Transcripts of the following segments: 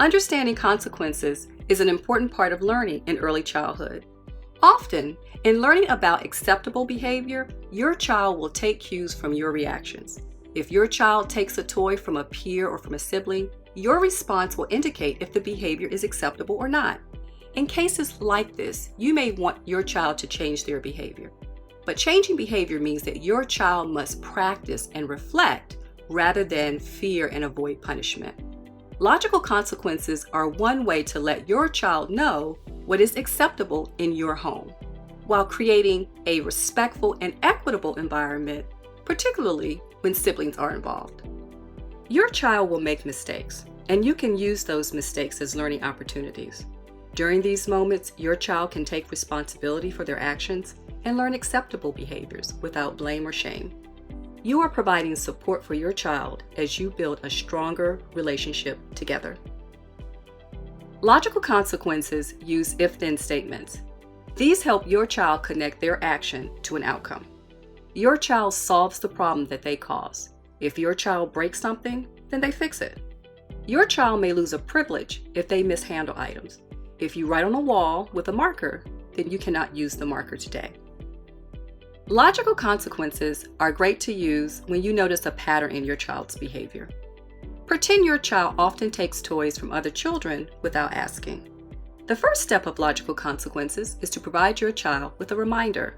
Understanding consequences is an important part of learning in early childhood. Often, in learning about acceptable behavior, your child will take cues from your reactions. If your child takes a toy from a peer or from a sibling, your response will indicate if the behavior is acceptable or not. In cases like this, you may want your child to change their behavior. But changing behavior means that your child must practice and reflect rather than fear and avoid punishment. Logical consequences are one way to let your child know what is acceptable in your home, while creating a respectful and equitable environment, particularly when siblings are involved. Your child will make mistakes, and you can use those mistakes as learning opportunities. During these moments, your child can take responsibility for their actions and learn acceptable behaviors without blame or shame. You are providing support for your child as you build a stronger relationship together. Logical consequences use if-then statements. These help your child connect their action to an outcome. Your child solves the problem that they cause. If your child breaks something, then they fix it. Your child may lose a privilege if they mishandle items. If you write on a wall with a marker, then you cannot use the marker today. Logical consequences are great to use when you notice a pattern in your child's behavior. Pretend your child often takes toys from other children without asking. The first step of logical consequences is to provide your child with a reminder.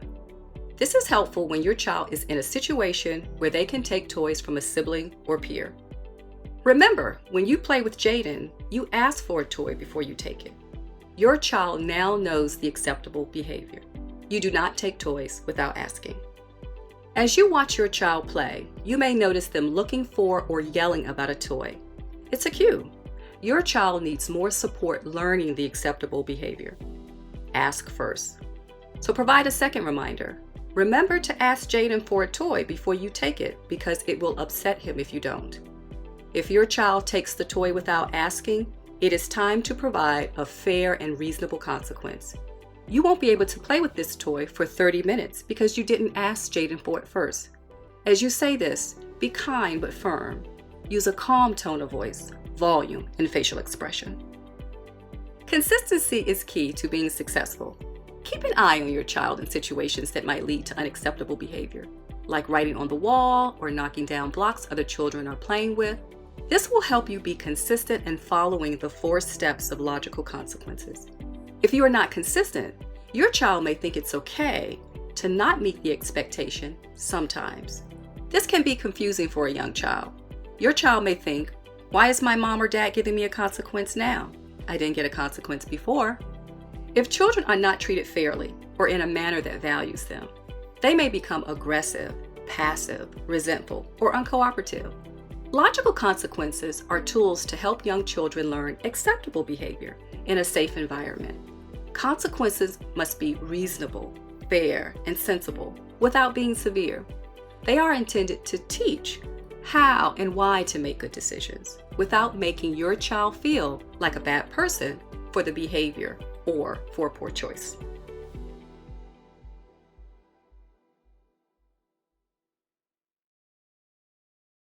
This is helpful when your child is in a situation where they can take toys from a sibling or peer. Remember, when you play with Jaden, you ask for a toy before you take it. Your child now knows the acceptable behavior. You do not take toys without asking. As you watch your child play, you may notice them looking for or yelling about a toy. It's a cue. Your child needs more support learning the acceptable behavior. Ask first. So provide a second reminder. Remember to ask Jaden for a toy before you take it because it will upset him if you don't. If your child takes the toy without asking, it is time to provide a fair and reasonable consequence. You won't be able to play with this toy for 30 minutes because you didn't ask Jaden for it first. As you say this, be kind but firm. Use a calm tone of voice, volume, and facial expression. Consistency is key to being successful. Keep an eye on your child in situations that might lead to unacceptable behavior, like writing on the wall or knocking down blocks other children are playing with. This will help you be consistent in following the 4 steps of logical consequences. If you are not consistent, your child may think it's okay to not meet the expectation sometimes. This can be confusing for a young child. Your child may think, why is my mom or dad giving me a consequence now? I didn't get a consequence before. If children are not treated fairly or in a manner that values them, they may become aggressive, passive, resentful, or uncooperative. Logical consequences are tools to help young children learn acceptable behavior in a safe environment. Consequences must be reasonable, fair, and sensible without being severe. They are intended to teach how and why to make good decisions without making your child feel like a bad person for the behavior or for a poor choice.